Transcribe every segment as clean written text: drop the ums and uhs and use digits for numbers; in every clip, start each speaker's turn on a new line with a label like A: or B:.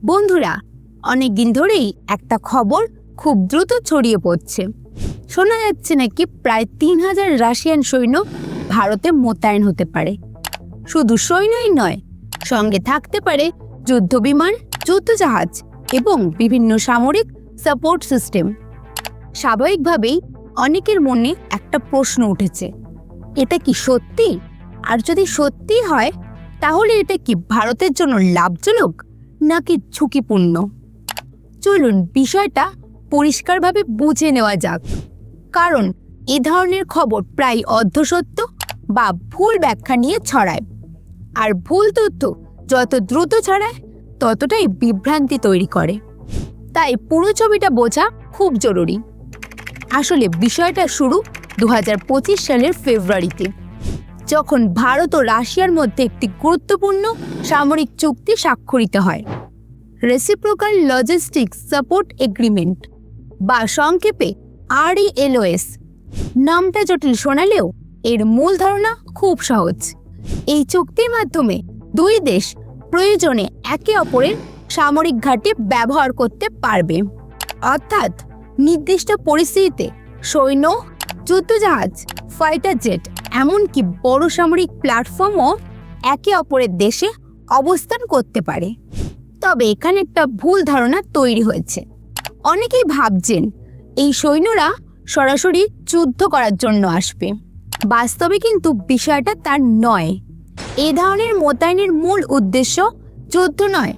A: বন্ধুরা, অনেক দিন ধরেই একটা খবর খুব দ্রুত ছড়িয়ে পড়ছে। শোনা যাচ্ছে নাকি প্রায় ৩,০০০ রাশিয়ান সৈন্য ভারতে মোতায়েন হতে পারে। শুধু সৈন্যই নয়, সঙ্গে থাকতে পারে যুদ্ধবিমান, যুদ্ধজাহাজ এবং বিভিন্ন সামরিক সাপোর্ট সিস্টেম। স্বাভাবিকভাবেই অনেকের মনে একটা প্রশ্ন উঠেছে, এটা কি সত্যি? আর যদি সত্যি হয়, তাহলে এটা কি ভারতের জন্য লাভজনক নাকি ঝুঁকিপূর্ণ? চলুন বিষয়টা পরিষ্কারভাবে বুঝে নেওয়া যাক। কারণ এ ধরনের খবর প্রায় অর্ধসত্য বা ভুল ব্যাখ্যা নিয়ে ছড়ায়, আর ভুল তথ্য যত দ্রুত ছড়ায় ততটাই বিভ্রান্তি তৈরি করে। তাই পুরো ছবিটা বোঝা খুব জরুরি। আসলে বিষয়টা শুরু 2025 সালের ফেব্রুয়ারিতে, যখন ভারত ও রাশিয়ার মধ্যে একটি গুরুত্বপূর্ণ সামরিক চুক্তি স্বাক্ষরিত হয়, রেসিপ্রোকাল লজিস্টিক্স সাপোর্ট এগ্রিমেন্ট বা সংক্ষেপে RELOS। নামটা জটিল শোনালেও এর মূল ধারণা খুব সহজ। এই চুক্তির মাধ্যমে দুই দেশ প্রয়োজনে একে অপরের সামরিক ঘাঁটি ব্যবহার করতে পারবে। অর্থাৎ নির্দিষ্ট পরিস্থিতিতে সৈন্য, যুদ্ধজাহাজ, ফাইটার জেট, এমনকি বড় সামরিক প্ল্যাটফর্মও একে অপরের দেশে অবস্থান করতে পারে। তবে এখানে একটা ভুল ধারণা তৈরি হয়েছে। অনেকেই ভাবছেন এই সৈন্যরা সরাসরি যুদ্ধ করার জন্য আসবে। বাস্তবে কিন্তু বিষয়টা তার নয়। এ ধরনের মোতায়েনের মূল উদ্দেশ্য যুদ্ধ নয়,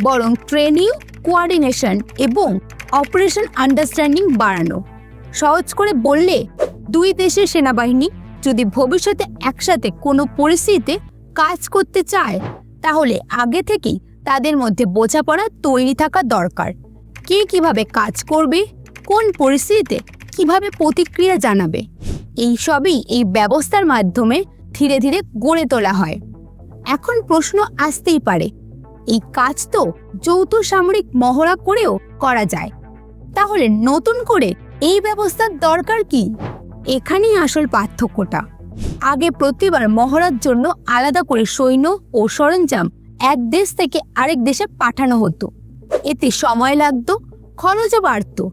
A: বরং ট্রেনিং, কোঅর্ডিনেশন এবং অপারেশন আন্ডারস্ট্যান্ডিং বাড়ানো। সহজ করে বললে, দুই দেশের সেনাবাহিনী যদি ভবিষ্যতে একসাথে কোনো পরিস্থিতিতে কাজ করতে চায়, তাহলে আগে থেকেই তাদের মধ্যে বোঝাপড়া তৈরি থাকা দরকার। কে কিভাবে কাজ করবে, কোন পরিস্থিতিতে কিভাবে প্রতিক্রিয়া জানাবে, এই সবই এই ব্যবস্থার মাধ্যমে ধীরে ধীরে গড়ে তোলা হয়। এখন প্রশ্ন আসতেই পারে, এই কাজ তো যৌথ সামরিক মহড়া করেও করা যায়, তাহলে নতুন করে এই ব্যবস্থার দরকার কি? এখানেই আসল পার্থক্যটা। আগে প্রতিবার মহড়ার জন্য আলাদা করে সৈন্য ও সরঞ্জাম এক দেশ থেকে আরেক দেশে পাঠানো হতো। এতে সময় লাগতো, খরচও বাড়তো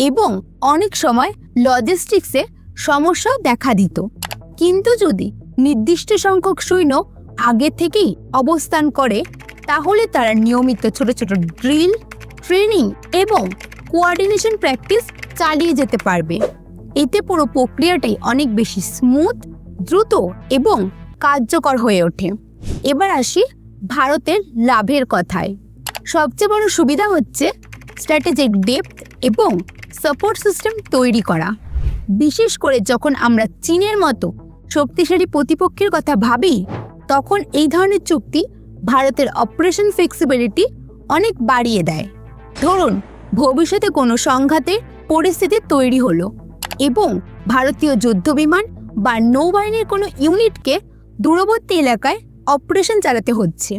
A: এবং অনেক সময় লজিস্টিক্সে সমস্যাও দেখা দিত। কিন্তু যদি নির্দিষ্ট সংখ্যক সৈন্য আগে থেকেই অবস্থান করে, তাহলে তারা নিয়মিত ছোট ছোট ড্রিল, ট্রেনিং এবং কোঅর্ডিনেশন প্র্যাকটিস চালিয়ে যেতে পারবে। এতে পুরো প্রক্রিয়াটাই অনেক বেশি স্মুথ, দ্রুত এবং কার্যকর হয়ে ওঠে। এবার আসি ভারতের লাভের কথায়। সবচেয়ে বড় সুবিধা হচ্ছে স্ট্র্যাটেজিক ডেপথ এবং সাপোর্ট সিস্টেম তৈরি করা। বিশেষ করে যখন আমরা চীনের মতো শক্তিশালী প্রতিপক্ষের কথা ভাবি, তখন এই ধরনের চুক্তি ভারতের অপারেশন ফ্লেক্সিবিলিটি অনেক বাড়িয়ে দেয়। ধরুন, ভবিষ্যতে কোনো সংঘাতের পরিস্থিতি তৈরি হলো এবং ভারতীয় যুদ্ধবিমান বা নৌবাহিনীর কোনো ইউনিটকে দূরবর্তী এলাকায় অপারেশন চালাতে হচ্ছে।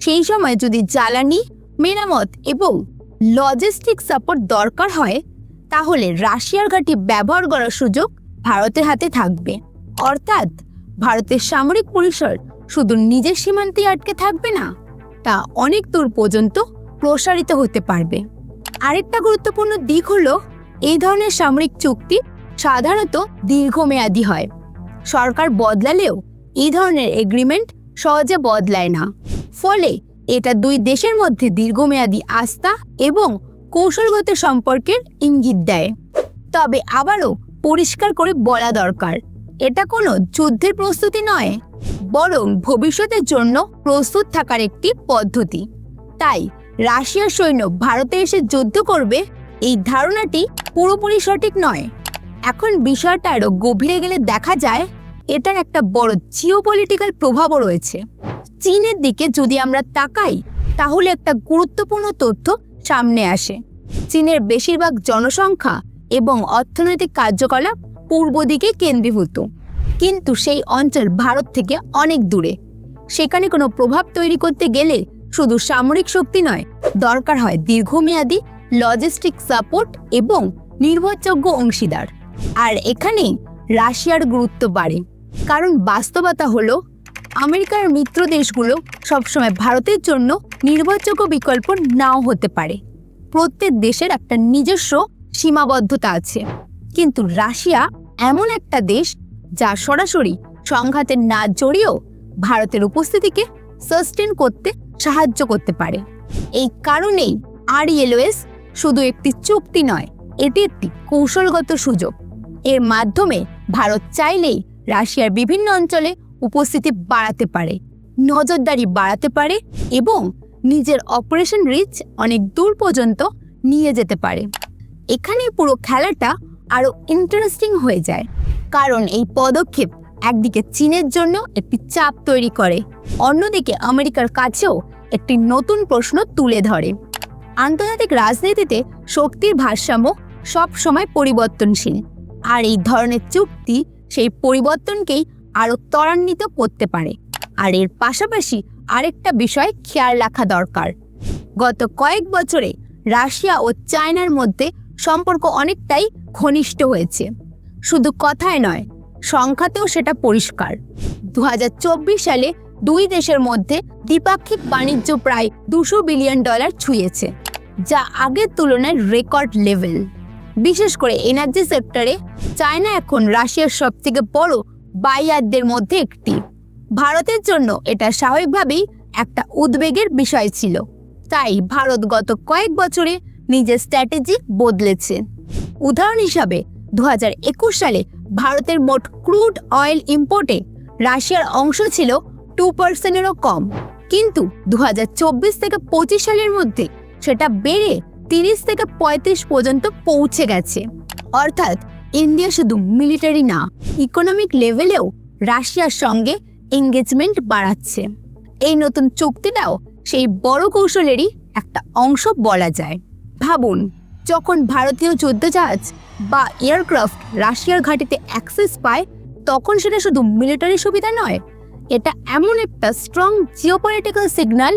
A: সেই সময় যদি জ্বালানি, মেরামত এবং লজিস্টিক সাপোর্ট দরকার হয়, তাহলে রাশিয়ার ঘাঁটি ব্যবহার করার সুযোগ ভারতের হাতে থাকবে। অর্থাৎ ভারতের সামরিক পরিসর শুধু নিজের সীমান্তেই আটকে থাকবে না, তা অনেক দূর পর্যন্ত প্রসারিত হতে পারবে। আরেকটা গুরুত্বপূর্ণ দিক হলো, এই ধরনের সামরিক চুক্তি সাধারণত দীর্ঘমেয়াদী হয়। সরকার বদলালেও এই ধরনের এগ্রিমেন্ট সহজে বদলায় না। ফলে এটা দুই দেশের মধ্যে দীর্ঘমেয়াদী আস্থা এবং কৌশলগত সম্পর্কের ইঙ্গিত দেয়। তবে আবারও পরিষ্কার করে বলা দরকার, এটা কোনো যুদ্ধের প্রস্তুতি নয়, বরং ভবিষ্যতের জন্য প্রস্তুত থাকার একটি পদ্ধতি। তাই রাশিয়ার সৈন্য ভারতে এসে যুদ্ধ করবে, এই ধারণাটি পুরোপুরি সঠিক নয়। এখন বিষয়টা আরও গভীরে গেলে দেখা যায়, এটার একটা বড় জিওপলিটিক্যাল প্রভাবও রয়েছে। চীনের দিকে যদি আমরা তাকাই, তাহলে একটা গুরুত্বপূর্ণ তথ্য সামনে আসে। চীনের বেশিরভাগ জনসংখ্যা এবং অর্থনৈতিক কার্যকলাপ পূর্ব দিকে কেন্দ্রীভূত, কিন্তু সেই অঞ্চল ভারত থেকে অনেক দূরে। সেখানে কোনো প্রভাব তৈরি করতে গেলে শুধু সামরিক শক্তি নয়, দরকার হয় দীর্ঘমেয়াদী লজিস্টিক সাপোর্ট এবং নির্ভরযোগ্য অংশীদার। আর এখানেই রাশিয়ার গুরুত্ব বাড়ে, কারণ বাস্তবতা হলো আমেরিকার মিত্র দেশগুলো সবসময় ভারতের জন্য নির্ভরযোগ্য বিকল্প নাও হতে পারে। প্রত্যেক দেশের একটা নিজস্ব সীমাবদ্ধতা আছে, কিন্তু রাশিয়া এমন একটা দেশ যা সরাসরি সংঘাতে না জড়িয়েও ভারতের উপস্থিতিকে সাস্টেন করতে সাহায্য করতে পারে। এই কারণেই RLOS শুধু একটি চুক্তি নয়, এটি একটি কৌশলগত সুযোগ। এর মাধ্যমে ভারত চাইলেই রাশিয়ার বিভিন্ন অঞ্চলে উপস্থিতি বাড়াতে পারে, নজরদারি বাড়াতে পারে এবং নিজের অপারেশন রিচ অনেক দূর পর্যন্ত নিয়ে যেতে পারে। এখানে পুরো খেলাটা আরো ইন্টারেস্টিং হয়ে যায়, কারণ এই পদক্ষেপ একদিকে চীনের জন্য একটি চাপ তৈরি করে, অন্যদিকে আমেরিকার কাছেও একটি নতুন প্রশ্ন তুলে ধরে। আন্তর্জাতিক রাজনীতিতে শক্তির ভারসাম্য সব সময় পরিবর্তনশীল, আর এই ধরনের চুক্তি সেই পরিবর্তনকেই আরো ত্বরান্বিত করতে পারে। আর এর পাশাপাশি আরেকটা বিষয় খেয়াল রাখা দরকার, গত কয়েক বছরে রাশিয়া ও চায়নার মধ্যে সম্পর্ক অনেকটাই ঘনিষ্ঠ হয়েছে। শুধু কথায় নয়, সংখ্যাতেও সেটা পরিষ্কার। 2024 সালে দুই দেশের মধ্যে দ্বিপাক্ষিক বাণিজ্য প্রায় $200 বিলিয়ন ছুঁয়েছে, যা আগের তুলনায় রেকর্ড লেভেল। বিশেষ করে এনার্জি সেক্টরে চায়না এখন রাশিয়ার সবথেকে বড় বায়ারদের মধ্যে একটি। ভারতের জন্য এটা স্বাভাবিকভাবেই একটা উদ্বেগের বিষয় ছিল, তাই ভারত গত কয়েক বছরে নিজের স্ট্র্যাটেজি বদলেছে। উদাহরণ হিসাবে 2021 সালে ভারতের মোট ক্রুড অয়েল ইম্পোর্টে রাশিয়ার অংশ ছিল 2%-এরও কম, কিন্তু 2024 থেকে 25 সালের মধ্যে সেটা বেড়ে 30 থেকে 35 পর্যন্ত পৌঁছে গেছে। অর্থাৎ ইন্ডিয়া শুধু মিলিটারি না, ইকোনমিক লেভেলেও রাশিয়ার সঙ্গে এঙ্গেজমেন্ট বাড়াচ্ছে। এই নতুন চুক্তিটাও সেই বড় কৌশলেরই একটা অংশ বলা যায়। ভাবুন, যখন ভারতীয় যুদ্ধজাহাজ বা এয়ারক্রাফট রাশিয়ার ঘাঁটিতে অ্যাক্সেস পায়, তখন সেটা শুধু মিলিটারি সুবিধা নয়, এটা এমন একটা স্ট্রং জিওপলিটিক্যাল সিগন্যাল।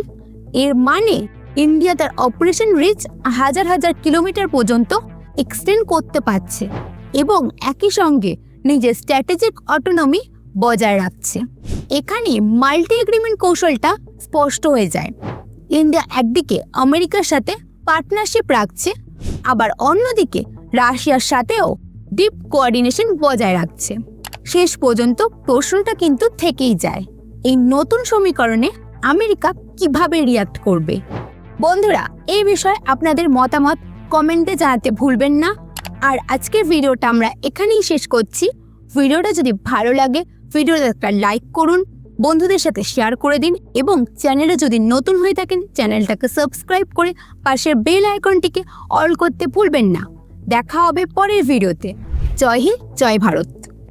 A: এর মানে ইন্ডিয়া তার অপারেশন রিচ হাজার হাজার কিলোমিটার পর্যন্ত এক্সটেন্ড করতে পারছে এবং একই সঙ্গে নিজের স্ট্র্যাটেজিক অটোনমি বজায় রাখছে। এখানে মাল্টি এগ্রিমেন্ট কৌশলটা স্পষ্ট হয়ে যায়। ইন্ডিয়া একদিকে আমেরিকার সাথে পার্টনারশিপ রাখছে, আবার অন্যদিকে রাশিয়ার সাথেও ডিপ কোঅর্ডিনেশন বজায় রাখছে। শেষ পর্যন্ত প্রশ্নটা কিন্তু থেকেই যায়, এই নতুন সমীকরণে আমেরিকা কিভাবে রিয়াক্ট করবে। বন্ধুরা, এই বিষয়ে আপনাদের মতামত কমেন্টে জানাতে ভুলবেন না। আর আজকের ভিডিওটা আমরা এখানেই শেষ করছি। ভিডিওটা যদি ভালো লাগে ভিডিওটা একটা লাইক করুন, বন্ধুদের সাথে শেয়ার করে দিন এবং চ্যানেলে যদি নতুন হয়ে থাকেন চ্যানেলটাকে সাবস্ক্রাইব করে পাশের বেল আইকনটিকে অল করতে ভুলবেন না। দেখা হবে পরের ভিডিওতে। জয় হিন্দ, জয় ভারত।